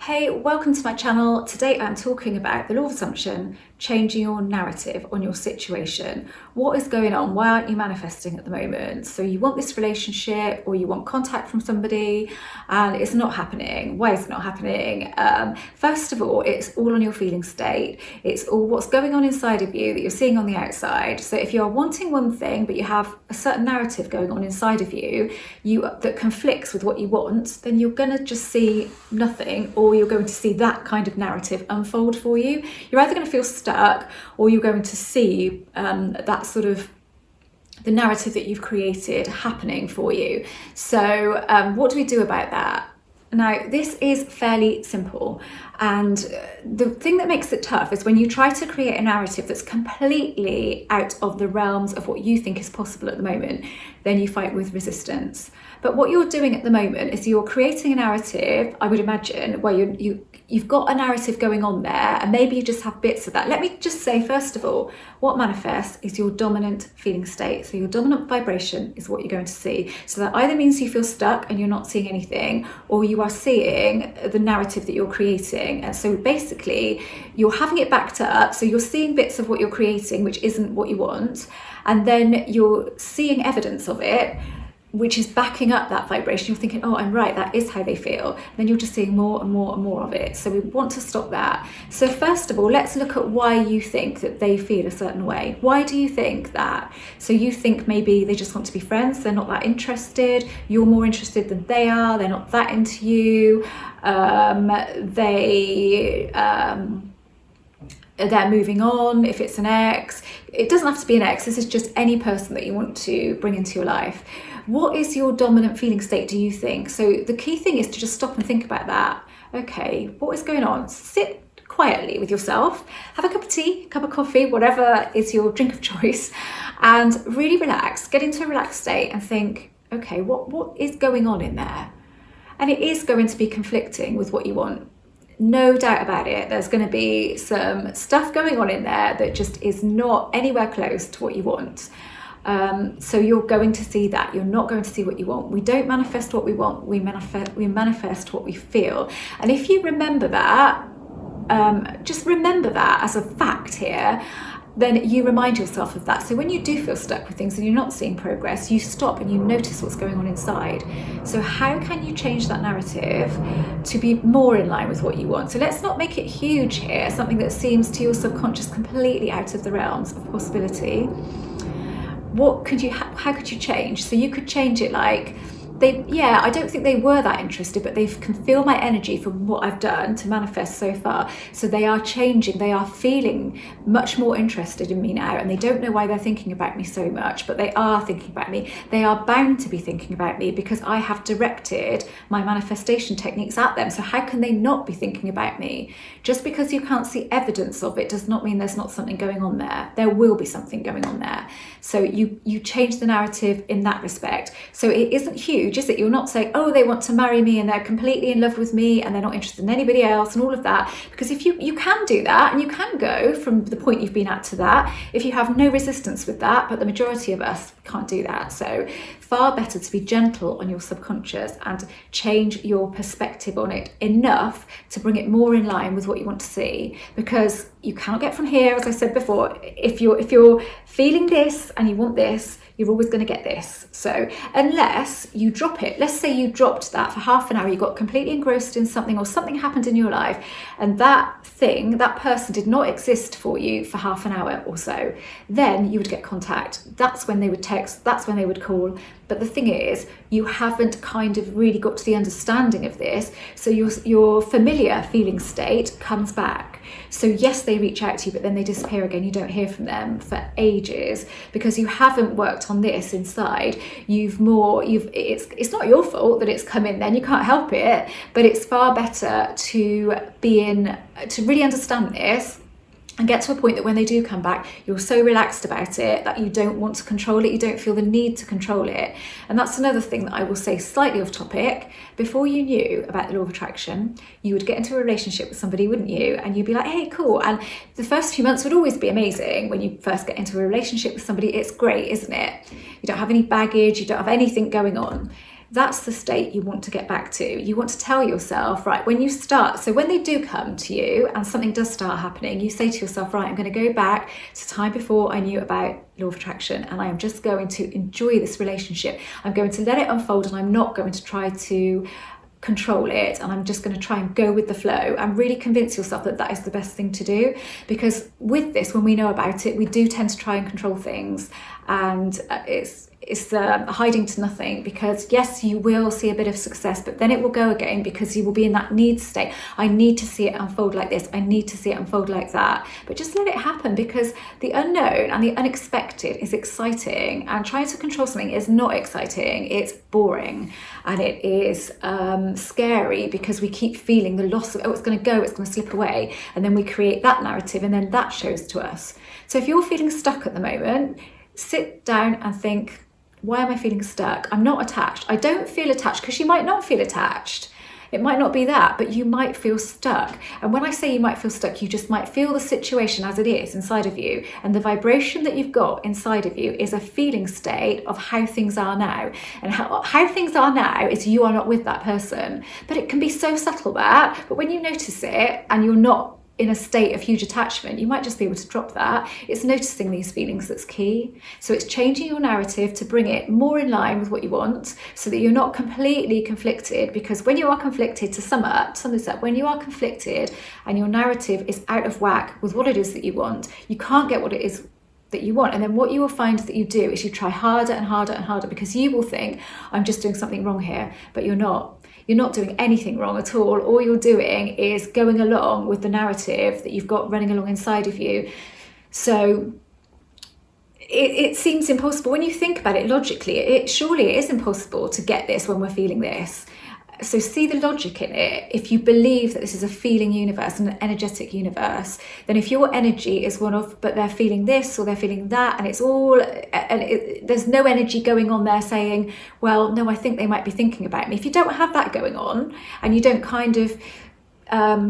Hey, welcome to my channel. Today I'm talking about the law of assumption, changing your narrative on your situation. What is going on? Why aren't you manifesting at the moment? So you want this relationship or you want contact from somebody and it's not happening. Why is it not happening? First of all, it's all on your feeling state. It's all what's going on inside of you that you're seeing on the outside. So if you're wanting one thing, but you have a certain narrative going on inside of you, that conflicts with what you want, then you're going to just see nothing, or you're going to see that kind of narrative unfold for you. You're either going to feel stuck or you're going to see that sort of the narrative that you've created happening for you. So what do we do about that? Now, this is fairly simple, and the thing that makes it tough is when you try to create a narrative that's completely out of the realms of what you think is possible at the moment, then you fight with resistance. But what you're doing at the moment is you're creating a narrative, I would imagine, where you've got a narrative going on there, and maybe you just have bits of that. Let me just say, first of all, what manifests is your dominant feeling state. So your dominant vibration is what you're going to see. So that either means you feel stuck and you're not seeing anything, or you are seeing the narrative that you're creating. And so basically, you're having it backed up. So you're seeing bits of what you're creating, which isn't what you want. And then you're seeing evidence of it, which is backing up that vibration. You're thinking, oh, I'm right, that is how they feel. And then you're just seeing more and more and more of it. So we want to stop that. So first of all, let's look at why you think that they feel a certain way. Why do you think that? So you think maybe they just want to be friends, they're not that interested, you're more interested than they are, they're not that into you, they're moving on. If it's an ex, it doesn't have to be an ex, this is just any person that you want to bring into your life. What is your dominant feeling state, do you think? So the key thing is to just stop and think about that. Okay, what is going on? Sit quietly with yourself, have a cup of tea, cup of coffee, whatever is your drink of choice, and really relax, get into a relaxed state and think, okay, what is going on in there? And it is going to be conflicting with what you want. No doubt about it. There's going to be some stuff going on in there that just is not anywhere close to what you want. So you're going to see that. You're not going to see what you want. We don't manifest what we want. We manifest what we feel. And if you remember that, just remember that as a fact here, then you remind yourself of that. So when you do feel stuck with things and you're not seeing progress, you stop and you notice what's going on inside. So how can you change that narrative to be more in line with what you want? So let's not make it huge here, something that seems to your subconscious completely out of the realms of possibility. How could you change? So you could change it like, I don't think they were that interested, but they can feel my energy from what I've done to manifest so far. So they are changing, they are feeling much more interested in me now, and they don't know why they're thinking about me so much, but they are thinking about me. They are bound to be thinking about me because I have directed my manifestation techniques at them. So how can they not be thinking about me? Just because you can't see evidence of it does not mean there's not something going on there. There will be something going on there. So you change the narrative in that respect. So it isn't huge, is it? You're not saying, oh, they want to marry me and they're completely in love with me and they're not interested in anybody else and all of that. Because if you can do that, and you can go from the point you've been at to that, if you have no resistance with that, but the majority of us can't do that. So far better to be gentle on your subconscious and change your perspective on it enough to bring it more in line with what you want to see, because you cannot get from here, as I said before. If you're feeling this and you want this, you're always going to get this. So unless you drop it, let's say you dropped that for half an hour, you got completely engrossed in something, or something happened in your life and that person did not exist for you for half an hour or so, then you would get contact. That's when they would text, that's when they would call. But the thing is, you haven't kind of really got to the understanding of this. So your familiar feeling state comes back. So yes, they reach out to you, but then they disappear again. You don't hear from them for ages because you haven't worked on this inside. It's not your fault that it's come in then, you can't help it, but it's far better to really understand this and get to a point that when they do come back, you're so relaxed about it that you don't want to control it, you don't feel the need to control it. And that's another thing that I will say, slightly off topic. Before you knew about the law of attraction, you would get into a relationship with somebody, wouldn't you? And you'd be like, hey, cool. And the first few months would always be amazing. When you first get into a relationship with somebody, it's great, isn't it? You don't have any baggage, you don't have anything going on. That's the state you want to get back to. You want to tell yourself, right, when they do come to you and something does start happening, you say to yourself, right, I'm going to go back to time before I knew about law of attraction, and I am just going to enjoy this relationship. I'm going to let it unfold, and I'm not going to try to control it, and I'm just going to try and go with the flow, and really convince yourself that that is the best thing to do. Because with this, when we know about it, we do tend to try and control things, and it's hiding to nothing, because yes, you will see a bit of success, but then it will go again, because you will be in that need state. I need to see it unfold like this, I need to see it unfold like that. But just let it happen, because the unknown and the unexpected is exciting, and trying to control something is not exciting. It's boring, and it is scary, because we keep feeling the loss of, oh, it's going to go, it's going to slip away, and then we create that narrative, and then that shows to us. So if you're feeling stuck at the moment, sit down and think, why am I feeling stuck? I'm not attached. I don't feel attached, because you might not feel attached. It might not be that, but you might feel stuck. And when I say you might feel stuck, you just might feel the situation as it is inside of you. And the vibration that you've got inside of you is a feeling state of how things are now. And how things are now is you are not with that person. But it can be so subtle that, but when you notice it and you're not in a state of huge attachment, you might just be able to drop that. It's noticing these feelings that's key. So it's changing your narrative to bring it more in line with what you want, so that you're not completely conflicted. Because when you are conflicted, to sum this up, when you are conflicted and your narrative is out of whack with what it is that you want, you can't get what it is that you want. And then what you will find that you do is you try harder and harder and harder, because you will think, I'm just doing something wrong here, but you're not. You're not doing anything wrong at all. All you're doing is going along with the narrative that you've got running along inside of you. So it seems impossible when you think about it logically. Surely it is impossible to get this when we're feeling this. So see the logic in it. If you believe that this is a feeling universe and an energetic universe, then if your energy is one of, but they're feeling this or they're feeling that, and it's all, there's no energy going on there saying, well, no, I think they might be thinking about me. If you don't have that going on, and you don't kind of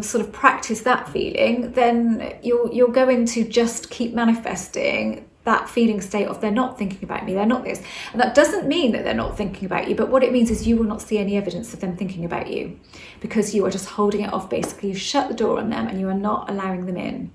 sort of practice that feeling, then you're going to just keep manifesting that feeling state of, they're not thinking about me, they're not this. And that doesn't mean that they're not thinking about you, but what it means is you will not see any evidence of them thinking about you, because you are just holding it off. Basically, you've shut the door on them and you are not allowing them in.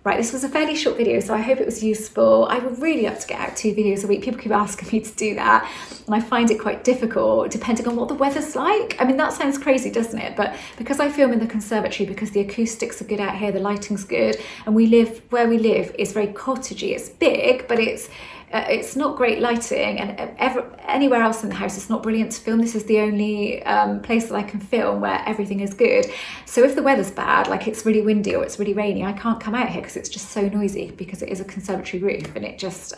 Right, this was a fairly short video, so I hope it was useful. I would really love to get out 2 videos a week. People keep asking me to do that, and I find it quite difficult depending on what the weather's like. I mean, that sounds crazy, doesn't it? But because I film in the conservatory, because the acoustics are good out here, the lighting's good, and where we live is very cottagey. It's big, but it's not great lighting, and anywhere else in the house it's not brilliant to film. This is the only place that I can film where everything is good. So if the weather's bad, like it's really windy or it's really rainy, I can't come out here because it's just so noisy, because it is a conservatory roof, and it just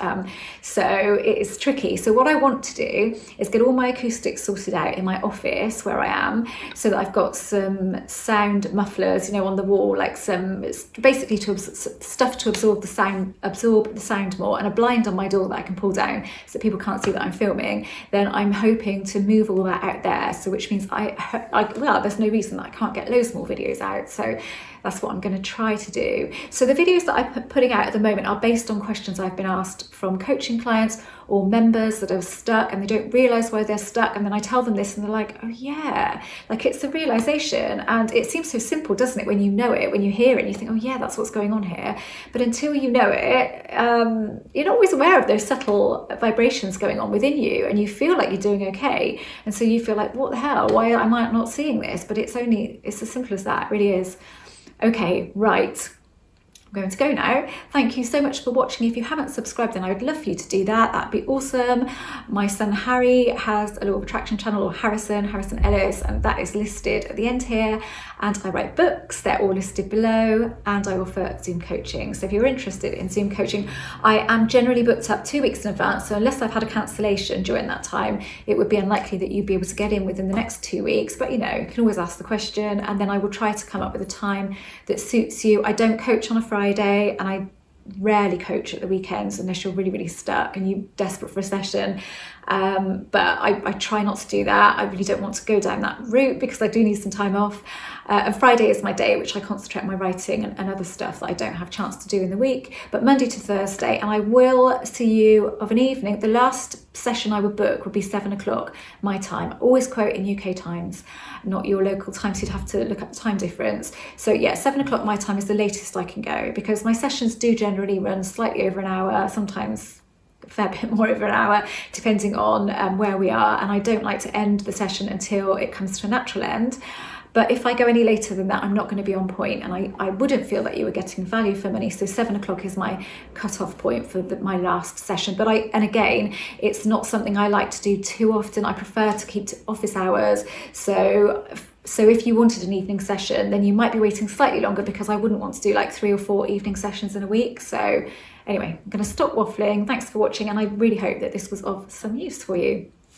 so it is tricky. So what I want to do is get all my acoustics sorted out in my office where I am, so that I've got some sound mufflers, on the wall, like it's basically stuff to absorb the sound more, and a blind on my door that I can pull down so that people can't see that I'm filming. Then I'm hoping to move all that out there, so which means there's no reason that I can't get loads more videos out. So that's what I'm going to try to do. So the videos that I'm putting out at the moment are based on questions I've been asked from coaching clients or members that are stuck and they don't realise why they're stuck, and then I tell them this and they're like, oh yeah, like it's a realisation. And it seems so simple, doesn't it, when you know it, when you hear it and you think, oh yeah, that's what's going on here. But until you know it, you're not always aware of those subtle vibrations going on within you, and you feel like you're doing okay, and so you feel like, what the hell, why am I not seeing this? But it's as simple as that. It really is. Okay, right, I'm going to go now. Thank you so much for watching. If you haven't subscribed, then I would love for you to do that. That'd be awesome. My son Harry has a Law of Attraction channel, or Harrison Ellis, and that is listed at the end here. And I write books, they're all listed below, and I offer Zoom coaching. So if you're interested in Zoom coaching, I am generally booked up 2 weeks in advance. So unless I've had a cancellation during that time, it would be unlikely that you'd be able to get in within the next 2 weeks. But you can always ask the question, and then I will try to come up with a time that suits you. I don't coach on a Friday, and I rarely coach at the weekends unless you're really, really stuck and you're desperate for a session. But I try not to do that. I really don't want to go down that route because I do need some time off. And Friday is my day which I concentrate on my writing and other stuff that I don't have a chance to do in the week. But Monday to Thursday, and I will see you of an evening. The last session I would book would be 7 o'clock my time. I always quote in UK times, not your local time, so you'd have to look at the time difference. So yeah, 7 o'clock my time is the latest I can go, because my sessions do generally run slightly over an hour, sometimes a fair bit more over an hour, depending on where we are. And I don't like to end the session until it comes to a natural end. But if I go any later than that, I'm not going to be on point, and I wouldn't feel that you were getting value for money. So 7 o'clock is my cut-off point for my last session. But and again, it's not something I like to do too often. I prefer to keep to office hours. So if you wanted an evening session, then you might be waiting slightly longer, because I wouldn't want to do like 3 or 4 evening sessions in a week. So anyway, I'm going to stop waffling. Thanks for watching, and I really hope that this was of some use for you.